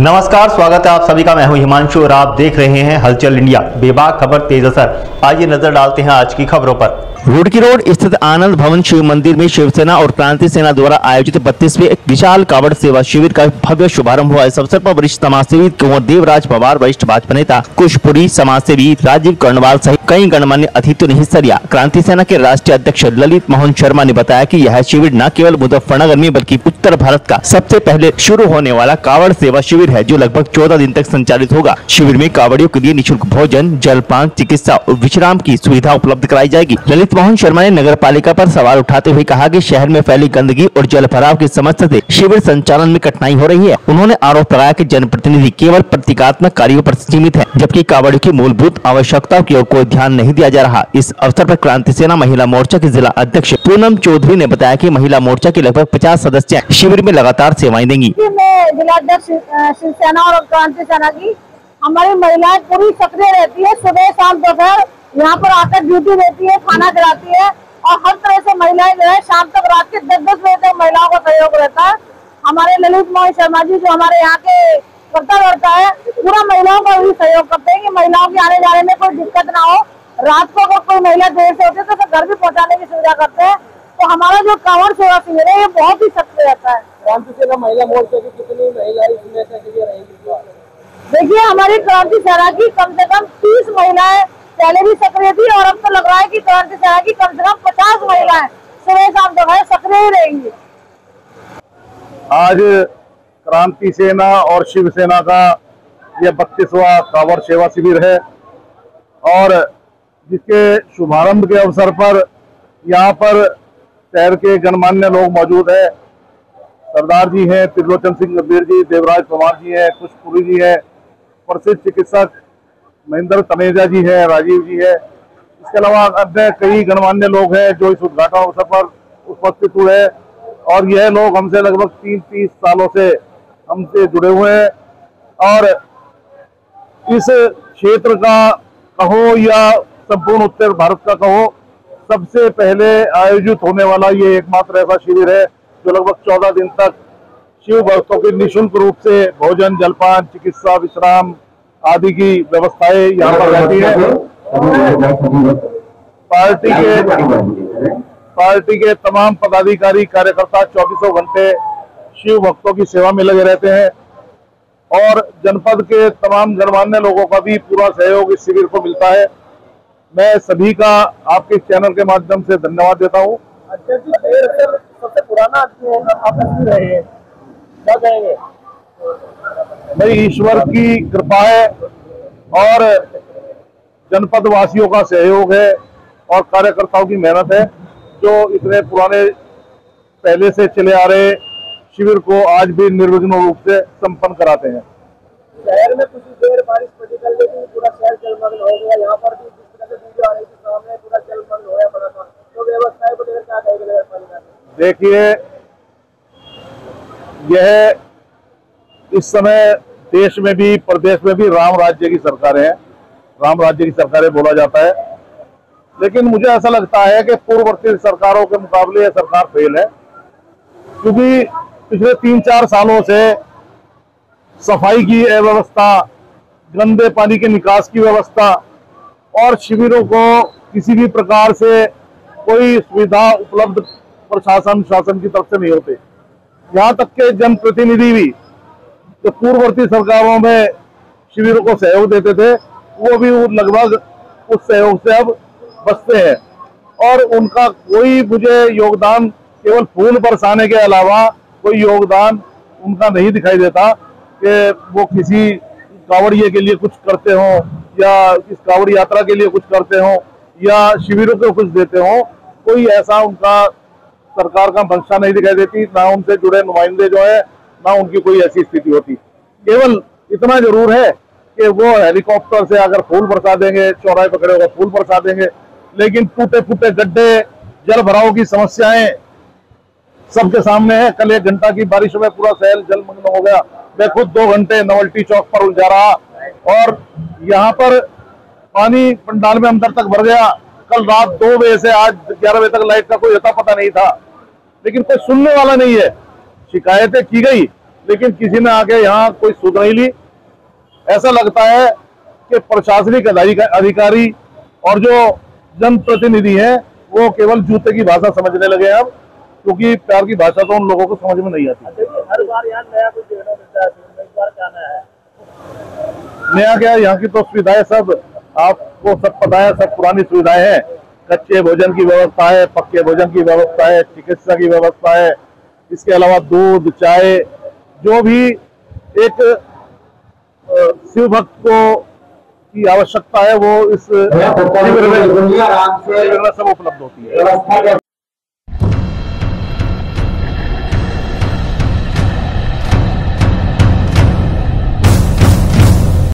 नमस्कार, स्वागत है आप सभी का। मैं हूं हिमांशु और आप देख रहे हैं हलचल इंडिया। बेबाक खबर तेज असर। आइए नजर डालते हैं आज की खबरों पर। रुड़की रोड स्थित आनंद भवन शिव मंदिर में शिवसेना और क्रांति सेना द्वारा आयोजित 32वें एक विशाल कावड़ सेवा शिविर का भव्य शुभारंभ हुआ। इस अवसर पर वरिष्ठ समाजसेवी कुंवर देवराज पवार, वरिष्ठ भाजपा नेता कुशपुरी, समाजसेवी राजीव कर्णवाल सहित कई गणमान्य अतिथियों ने हिस्सा लिया। क्रांति सेना के राष्ट्रीय अध्यक्ष ललित मोहन शर्मा ने बताया कि यह शिविर न केवल मुजफ्फरनगर में बल्कि उत्तर भारत का सबसे पहले शुरू होने वाला कावड़ सेवा शिविर है, जो लगभग 14 दिन तक संचालित होगा। शिविर में कावड़ियों के लिए निःशुल्क भोजन, जलपान, चिकित्सा और विश्राम की सुविधा उपलब्ध कराई जाएगी। ललित मोहन शर्मा ने नगर पालिका पर सवाल उठाते हुए कहा कि शहर में फैली गंदगी और जल भराव की समस्या से शिविर संचालन में कठिनाई हो रही है। उन्होंने आरोप लगाया कि जनप्रतिनिधि केवल प्रतीकात्मक कार्यों पर सीमित है, जबकि कावड़ियों की मूलभूत आवश्यकताओं की ओर कोई ध्यान नहीं दिया जा रहा। इस अवसर पर क्रांति सेना महिला मोर्चा के जिला अध्यक्ष पूनम चौधरी ने बताया कि महिला मोर्चा के लगभग 50 सदस्य शिविर में लगातार सेवाएं देंगी। जिला अध्यक्ष शिवसेना और क्रांति सेना की हमारी महिलाएं पूरी सक्रिय रहती है। सुबह शाम दोपहर यहाँ पर आकर ड्यूटी देती है, खाना खिलाती है और हर तरह से महिलाएं जो है शाम तक रात के 10-10 बजे तक महिलाओं का सहयोग रहता है। हमारे ललित मोहन शर्मा जी जो हमारे यहाँ के कर्ता वर्ता है, पूरा महिलाओं का भी सहयोग करते हैं कि महिलाओं के आने जाने में कोई दिक्कत ना हो। रात को अगर कोई महिला देर से होती है तो घर भी पहुँचाने की सुविधा करते हैं। तो हमारा जो कांवड़ सेवा शिविर है ये बहुत ही सक्रिय रहता है। क्रांति सेना महिला मोर्चा की कितनी महिलाएं इसमें सक्रिय रहेंगी? देखिए, हमारी क्रांति सेना की कम से कम 30 महिलाएं पहले भी सक्रिय थी और अब तो लग रहा है कि क्रांति सेना की कम से कम 50 महिलाएं सुबह शाम दोपहर सक्रिय रहेंगी। आज क्रांति सेना और शिवसेना का यह 32वां कावड़ सेवा शिविर है और जिसके शुभारंभ के अवसर पर यहाँ पर शहर के गणमान्य लोग मौजूद हैं। सरदार जी हैं, त्रिलोचन सिंह गंभीर जी, देवराज पवार जी हैं, कुशपुरी जी हैं, प्रसिद्ध चिकित्सक महेंद्र तनेजा जी है, राजीव जी है। इसके अलावा अन्य कई गणमान्य लोग हैं जो इस उद्घाटन अवसर पर उपस्थित हुए हैं और यह लोग हमसे लगभग 30 सालों से हमसे जुड़े हुए हैं और इस क्षेत्र का कहो या संपूर्ण उत्तर भारत का कहो, सबसे पहले आयोजित होने वाला ये एकमात्र ऐसा शिविर है जो लगभग 14 दिन तक शिव भक्तों की निःशुल्क रूप से भोजन, जलपान, चिकित्सा, विश्राम आदि की व्यवस्थाएं यहाँ पर रहती है। पार्टी के तमाम पदाधिकारी कार्यकर्ता 24 घंटे शिव भक्तों की सेवा में लगे रहते हैं और जनपद के तमाम गणमान्य लोगों का भी पूरा सहयोग इस शिविर को मिलता है। मैं सभी का आपके चैनल के माध्यम से धन्यवाद देता हूँ। सबसे पुराना आप रहे हैं, क्या कहेंगे? भाई, ईश्वर की कृपा है और जनपद वासियों का सहयोग है और कार्यकर्ताओं की मेहनत है जो इतने पुराने पहले से चले आ रहे शिविर को आज भी निर्विघ्न रूप से संपन्न कराते हैं। शहर में कुछ देर बारिश पड़ी, कल लेकिन पूरा शहर जलमग्न हो गया। यहाँ पर भी जिस तरह से वीडियो आ रही थी सामने, पूरा जलमग्न हो गया बड़ा था। तो व्यवस्थाएं को लेकर क्या कहेंगे? देखिए, यह इस समय देश में भी प्रदेश में भी राम राज्य की सरकारें हैं, राम राज्य की सरकारें बोला जाता है, लेकिन मुझे ऐसा लगता है कि पूर्ववर्ती सरकारों के मुकाबले यह सरकार फेल है, क्योंकि पिछले 3-4 सालों से सफाई की व्यवस्था, गंदे पानी के निकास की व्यवस्था और शिविरों को किसी भी प्रकार से कोई सुविधा उपलब्ध प्रशासन शासन की तरफ से नहीं होते। यहाँ तक के जनप्रतिनिधि भी जो पूर्ववर्ती सरकारों में शिविरों को सहयोग देते थे, वो भी लगभग उस सहयोग से अब बचते हैं और उनका कोई मुझे योगदान केवल फूल बरसाने के अलावा कोई योगदान उनका नहीं दिखाई देता कि वो किसी कांवड़िये के लिए कुछ करते हो या इस कांवड़ यात्रा के लिए कुछ करते हो या शिविरों को कुछ देते हो। कोई ऐसा उनका सरकार का मंशा नहीं दिखाई देती, ना उनसे जुड़े नुमाइंदे जो है, ना उनकी कोई ऐसी स्थिति होती। केवल इतना जरूर है कि वो हेलीकॉप्टर से अगर फूल बरसा देंगे, चौराहे पर खड़े होकर फूल बरसा देंगे, लेकिन टूटे फूटे गड्ढे, जल भराव की समस्याएं सबके सामने है। कल 1 घंटा की बारिश में पूरा शहर जलमग्न हो गया। मैं खुद 2 घंटे नवल्टी चौक पर उलझा रहा और यहाँ पर पानी पंडाल में अंदर तक भर गया। कल रात 2 बजे से आज 11 बजे तक लाइट का कोई अता पता नहीं था, लेकिन कोई सुनने वाला नहीं है। शिकायतें की गई, लेकिन किसी ने आके यहाँ कोई सुध नहीं ली। ऐसा लगता है कि प्रशासनिक अधिकारी और जो जनप्रतिनिधि हैं वो केवल जूते की भाषा समझने लगे हैं अब, क्योंकि प्यार की भाषा तो उन लोगों को समझ में नहीं आती। हर बार यहाँ नया कुछ देखने को मिलता है, इस बार क्या नया है? नया क्या, यहाँ की तो सुविधाएं सब आपको सब पता है, सब पुरानी सुविधाएं हैं। कच्चे भोजन की व्यवस्था है, पक्के भोजन की व्यवस्था है, चिकित्सा की व्यवस्था है, इसके अलावा दूध, चाय, जो भी एक शिव भक्त को की आवश्यकता है वो इस शिविर में सब उपलब्ध होती है।